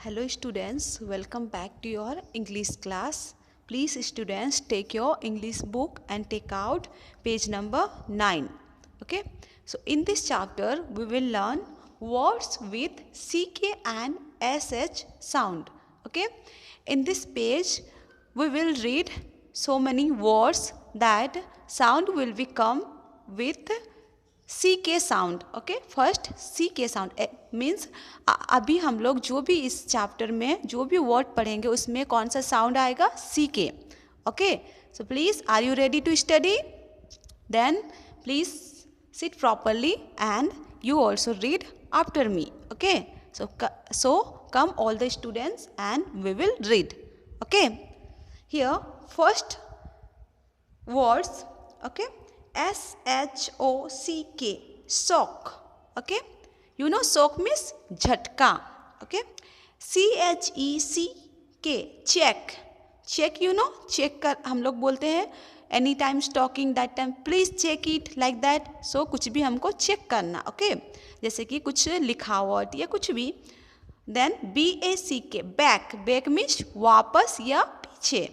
Hello students, welcome back to your English class. Please students take your English book and take out page number 9. Okay, so in this chapter we will learn words with CK and SH sound. Okay, in this page we will read so many words that sound will become with CK sound. Okay, first CK sound means अभी हम लोग जो भी इस chapter में जो भी word पढ़ेंगे उसमें कौन सा साउंड आएगा? CK. Okay, so please are you ready to study? Then please sit properly and you also read after me. Okay, so come all the students and we will read. Okay, here first words. Okay, SHOCK, shock. Okay, you know shock means झटका. Okay, CHECK, check. check you know check कर हम लोग बोलते हैं any time stocking that time please check it like that. So कुछ भी हमको check करना. ओके, जैसे कि कुछ लिखावट या कुछ भी. देन BACK, बैक. बैक मीन्स वापस या पीछे.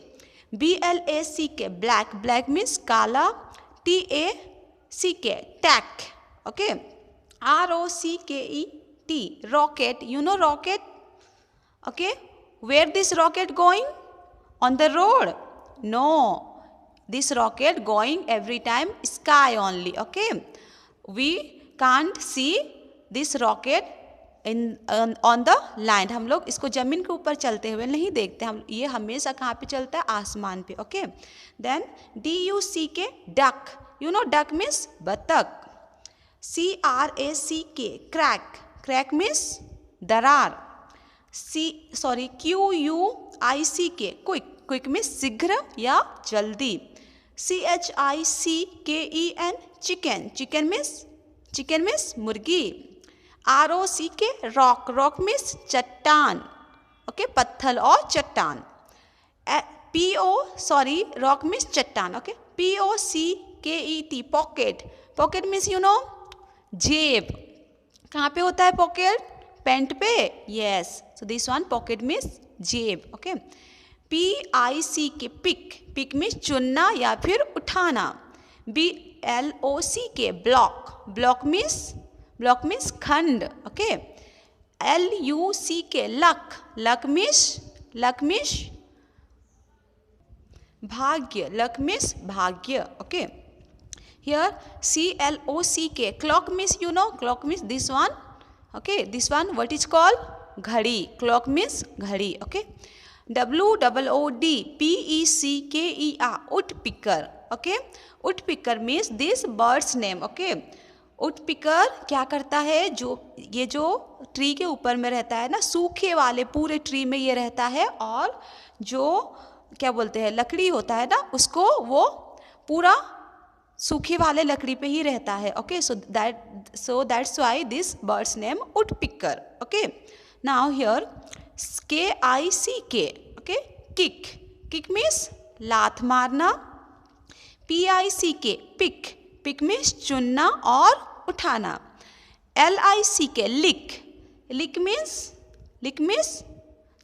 BLACK, black. ब्लैक मीन्स काला. TACK, tack. Okay, ROCKET, rocket. You know rocket. Okay, where this rocket going? On the road? No, this rocket going every time sky only. Okay, we can't see this rocket on the land. हम लोग इसको जमीन के ऊपर चलते हुए नहीं देखते. हम ये हमेशा कहाँ पे चलता है? आसमान पे. Okay, then DUCK, duck. you know duck means बत्तख. CRACK, crack. crack means दरार. QUICK, quick. quick means शीघ्र या जल्दी. CHICKEN, chicken. chicken means मुर्गी. ROCK, rock. rock means चट्टान. ओके, पत्थर और चट्टान. rock means चट्टान. Okay, POCKET, pocket. pocket means you know जेब. कहाँ पे होता है पॉकेट? पैंट पे. Yes, so this one pocket means जेब. Okay, PICK, pick. Pick means चुनना या फिर उठाना. BLOCK, block. ब्लॉक मीन्स खंड. Okay, LUCK, luck. Luck means भाग्य. लक मीन्स भाग्य. Okay, here CLOCK, clock means you know clock means this one. Okay, this one what is called? घड़ी. clock means घड़ी. Okay, WOOD PECKER, woodpecker. Okay, woodpecker means this bird's name. Okay, woodpecker क्या करता है? जो tree के ऊपर में रहता है ना, सूखे वाले पूरे ट्री में ये रहता है, और जो क्या बोलते हैं लकड़ी होता है ना, उसको वो पूरा सूखी वाले लकड़ी पे ही रहता है. Okay, so that's why this birds name woodpecker. Okay, now here KICK. Okay, kick. Kick means लात मारना. PICK, pick. पिक मीन्स चुनना और उठाना. LICK, lick. लिक मीन्स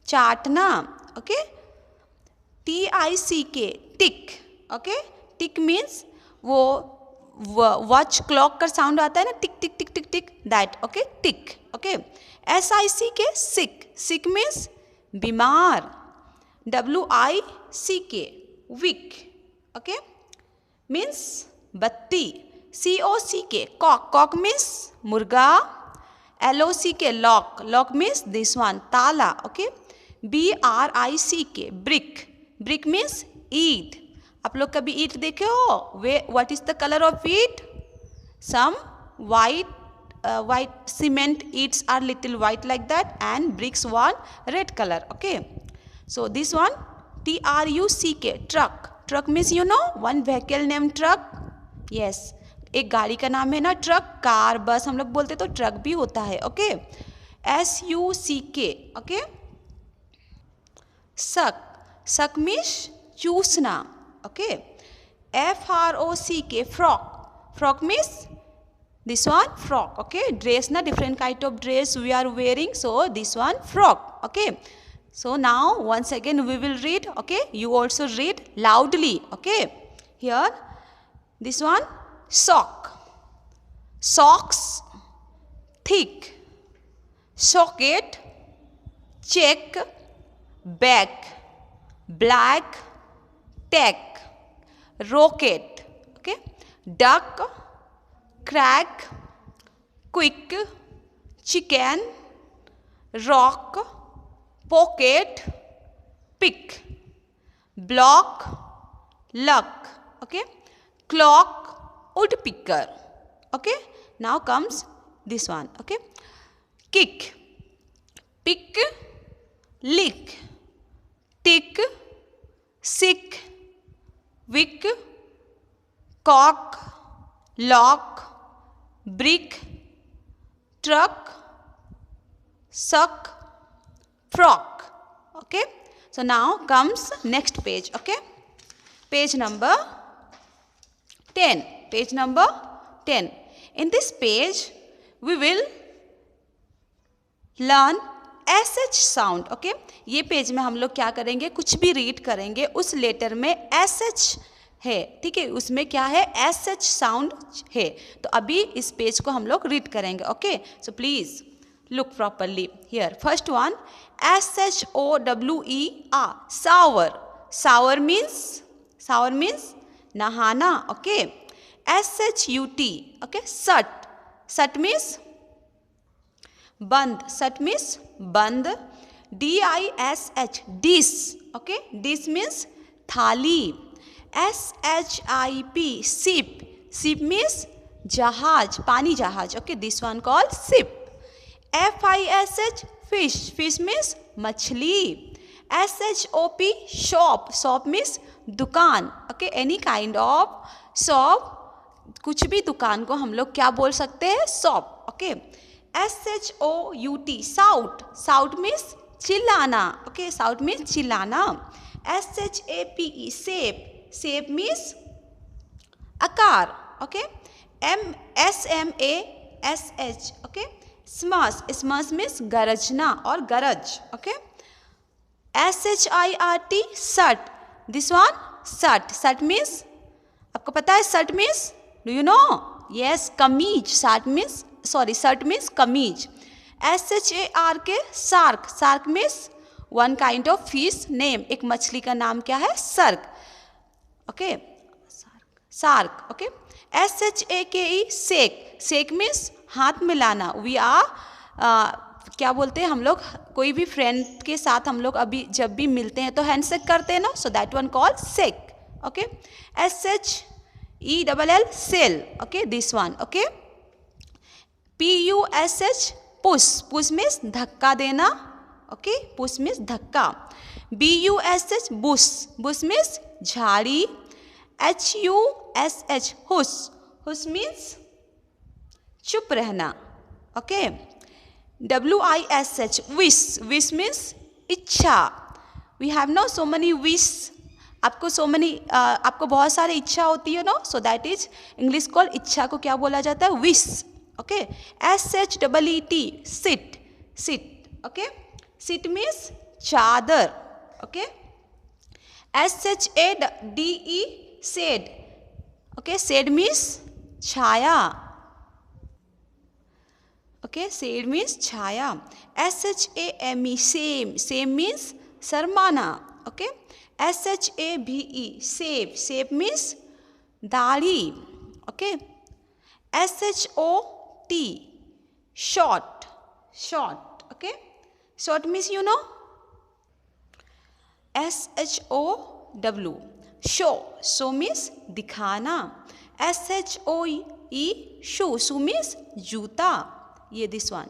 चाटना. Okay, TICK, tick. Okay, tick means वो वॉच क्लॉक का sound आता है ना, tick tick tick tick tick, that. Okay, tick. Okay, SICK, sick. Sick means बीमार. WICK, wick. ओके, मीन्स बत्ती. COCK, cock. कॉक मीन्स मुर्गा. LOCK, lock. Lock means this one, ताला. Okay, BRICK, brick. Brick means ईट. आप लोग कभी ईट देखे हो? What is the colour of eat? Some white cement eats are little white like that, and bricks one red color. Okay, so this one TRUCK, truck. truck means you know one vehicle named truck. yes, एक गाड़ी का नाम है ना truck. Car, बस हम लोग बोलते तो ट्रक भी होता है. Okay, SUCK. Okay, suck means चूसना. Okay, FROCK, frock. Frock means This one frock. Okay, dress na different kind of dress we are wearing. So this one frock. Okay. So now once again we will read. Okay, you also read loudly. Okay, here this one sock, socks, thick, socket, check, bag, black, tech, rocket. Okay, duck, crack, quick, chicken, rock, pocket, pick, block, luck. Okay, clock, woodpecker. Okay, now comes this one. Okay, kick, pick, lick, tick, sick, wick, cock, lock, brick, truck, suck, frock. Okay, so now comes next page. Okay, page number 10. Page number 10. In this page we will learn SH sound. Okay, ये page में हम लोग क्या करेंगे, कुछ भी read करेंगे उस लेटर में SH है. ठीक है, उसमें क्या है, SH साउंड है. तो अभी इस पेज को हम लोग रीड करेंगे. Okay, so please look properly here. First one SHOWER, shower. Shower means नहाना. Okay, SHUT. Okay, shut. Shut means बंद. शट मीन्स बंद. DISH, dish. Okay, dish means थाली. SHIP, ship. शिप मीन्स जहाज, पानी जहाज. Okay, this one call ship. FISH, fish. Fish means मछली. SHOP, shop. Shop means दुकान. Okay, any kind of shop, कुछ भी दुकान को हम लोग क्या बोल सकते हैं, shop. Okay, SHOUT, shout. Shout means चिल्लाना. ओके, साउट मीन्स चिल्लाना. SHAPE, shape. शेप मीन्स आकार. Okay, SMASH. Okay, smash. Smash means गरजना और गरज. Okay, SHIRT, shirt. This one shirt. Shirt means, आपको पता है shirt means, do you know? Yes, कमीज. Shirt means, sorry, shirt means कमीज. SHARK, shark. Shark means one kind of fish name. एक मछली का नाम क्या है, shark. Okay, shark. Okay, SHAKE, shake. Shake means हाथ मिलाना. वी आर क्या बोलते हैं हम लोग, कोई भी फ्रेंड के साथ हम लोग अभी जब भी मिलते हैं तो हैंडशेक करते हैं ना, so that one call shake. Okay, SHELL, shell. Okay, this one. Okay, PUSH, push. Push means धक्का देना. ओके, पुश मीन्स धक्का. BUSH, bush. बुश मीन्स झाड़ी. HUSH, hush. हुश मीन्स चुप रहना. Okay, WISH, wish. Wish means इच्छा. We have no so money wish. आपको आपको बहुत सारी इच्छा होती है no, so that is English call इच्छा को क्या बोला जाता है, wish. Okay, SHEET, sheet. Sheet. Okay, sheet means चादर. Okay, SHADE, shade. Okay, shade means छाया. ओके, शेड मीन्स छाया. SHAME, shame. सेम मीन्स शर्माना. Okay, SHAVE, shave. Shape means दाढ़ी. Okay, SHOT, shot. Shot. Okay, shot means you know. SHOW, show. Show means दिखाना. SHOE, shoe. Shoe means जूता. ये this one.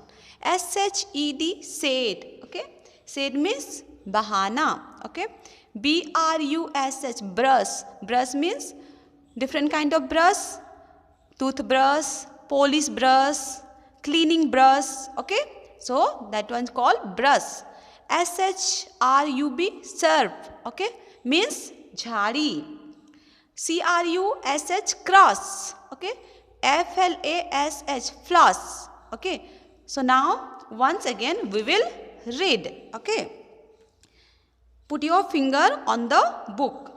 SHED, shed. Okay, shade means बहाना. Okay, BRUSH, brush. Brush means different kind of brush. toothbrush, polish brush, cleaning brush. Okay, so that one called brush. SHRUB, serve. Okay, means jhadi. CRUSH, cross. Okay, F-L-A-S-H, flash. Okay, so now once again we will read. Okay, put your finger on the book.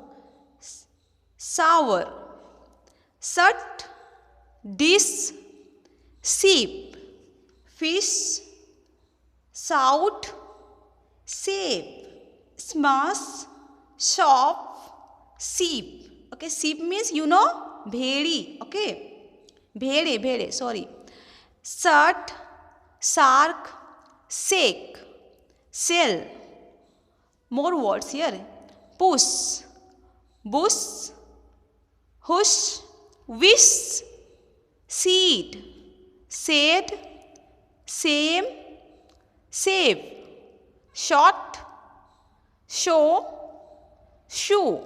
Shower, shut, dish, sheep, fish, shout, shape, smash, shop, sheep. Okay, sheep means you know भेड़ी. Okay, भेड़े sorry. Shut, shark, shake, shell. More words here. Push, bush, hush, wish, seed, shade, same, save, shot, show, shoe,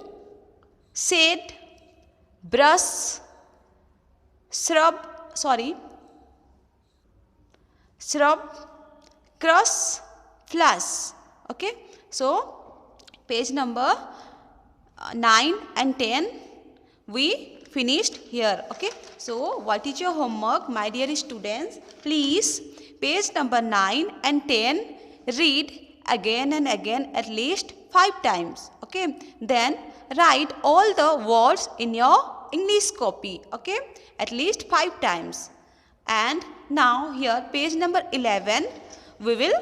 shade, brush, shrub, crush, flash. Okay, so page number 9 and 10 we finished here. Okay, so what is your homework, my dear students? Please page number 9 and 10 read again and again at least 5 times. Okay, then write all the words in your English copy. Okay, at least 5 times. And now here page number 11 we will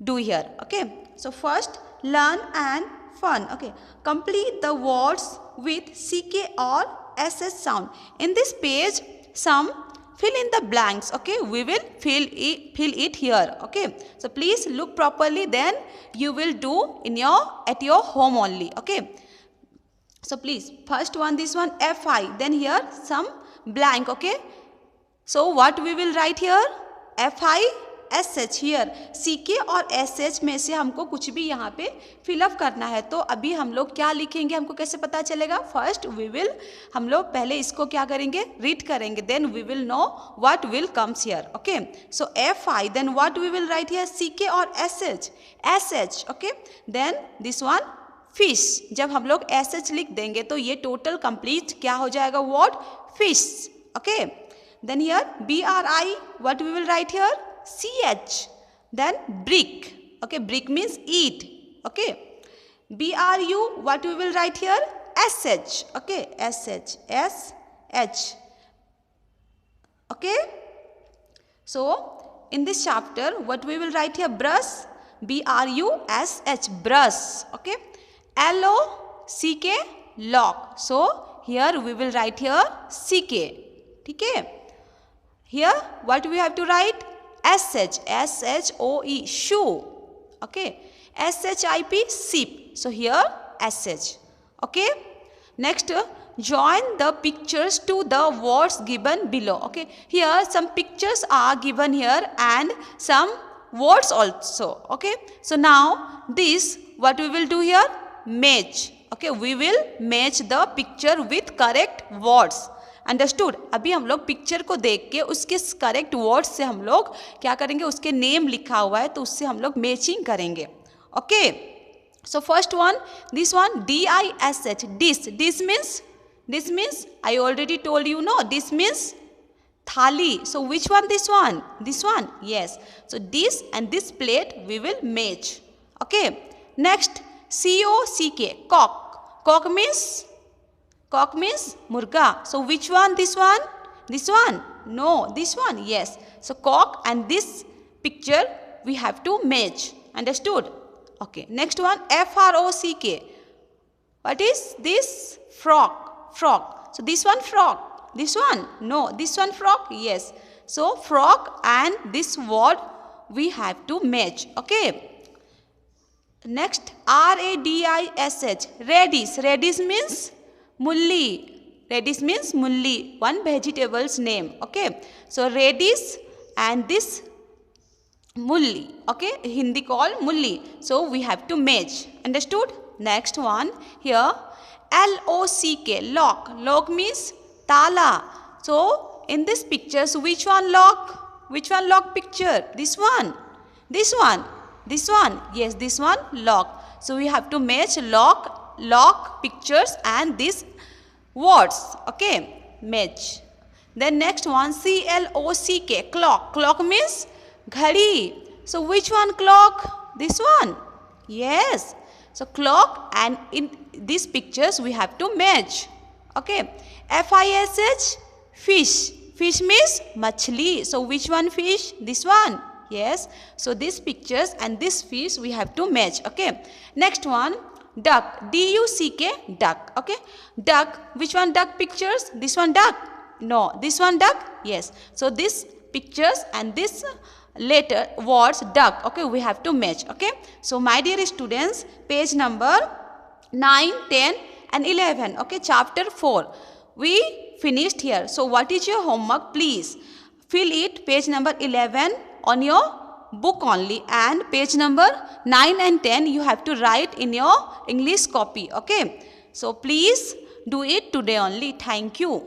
do here. Okay, so first learn and fun. Okay, complete the words with CK or SS sound. In this page some fill in the blanks. Okay, we will fill it here. Okay, so please look properly, then you will do at your home only. Okay, so please first one, this one FI, then here some blank. Okay, so what we will write here? FI SH here. CK और SH में से हमको कुछ भी यहाँ पे fill up करना है. तो अभी हम लोग क्या लिखेंगे, हमको कैसे पता चलेगा? फर्स्ट वी विल, हम लोग पहले इसको क्या करेंगे, रीड करेंगे, then we will know what will comes here. Okay, so FI, then what we will write here? CK और SH. Okay, then this one fish. जब हम लोग SH लिख देंगे तो ये टोटल कंप्लीट क्या हो जाएगा? Word fish. Okay, then here BRI, what we will write here? CH. Then brick. Okay, brick means eat. Okay, BRU, what we will write here? SH. Okay, SH. Okay, so in this chapter what we will write here? Brush, BRUSH, brush. Okay, LOCK, lock. So here we will write here CK. Okay, here what we have to write? SHOE, shoe. Okay, SHIP, sheep. So here SH. Okay, next join the pictures to the words given below. Okay, here some pictures are given here and some words also. Okay, so now this what we will do here? Match. Okay, we will match the picture with correct words. Understood. अभी हम लोग picture को देख के उसके correct words से हम लोग क्या करेंगे, उसके नेम लिखा हुआ है तो उससे हम लोग मैचिंग करेंगे. Okay, so first one, this one DISH, dish means I already told you, no, dish means thali. So which one? This one, yes. So this and this plate we will match. Okay, next COCK, cock means murga. So which one? This one? No, this one, yes. So cock and this picture we have to match. Understood? Okay, next one FROCK. What is this? Frog. So this one frog. This one? No, this one frog. Yes. So frog and this word we have to match. Okay. Next RADISH, radish means mulli, one vegetable's name. Okay, so radish and this mulli. Okay, Hindi called mulli. So we have to match. Understood? Next one here LOCK, lock means tala. So in this picture, so which one lock picture? This one. Yes, this one lock. So we have to match lock pictures and these words. Okay, match. Then next one, C-L-O-C-K, clock. Clock means ghadi. So which one clock? This one. Yes. So clock, and in these pictures we have to match. Okay. F-I-S-H, fish. Fish means machli. So which one fish? This one. Yes. So these pictures and this fish we have to match. Okay. Next one, duck. D-U-C-K, duck. Okay. Duck. Which one duck pictures? This one duck. No. This one duck? Yes. So this pictures and this letter words duck. Okay. We have to match. Okay. So my dear students, page number 9, 10 and 11. Okay. Chapter 4. We finished here. So what is your homework? Please fill it page number 11 on your book only, and page number 9 and 10 you have to write in your English copy. Okay. So please do it today only. Thank you.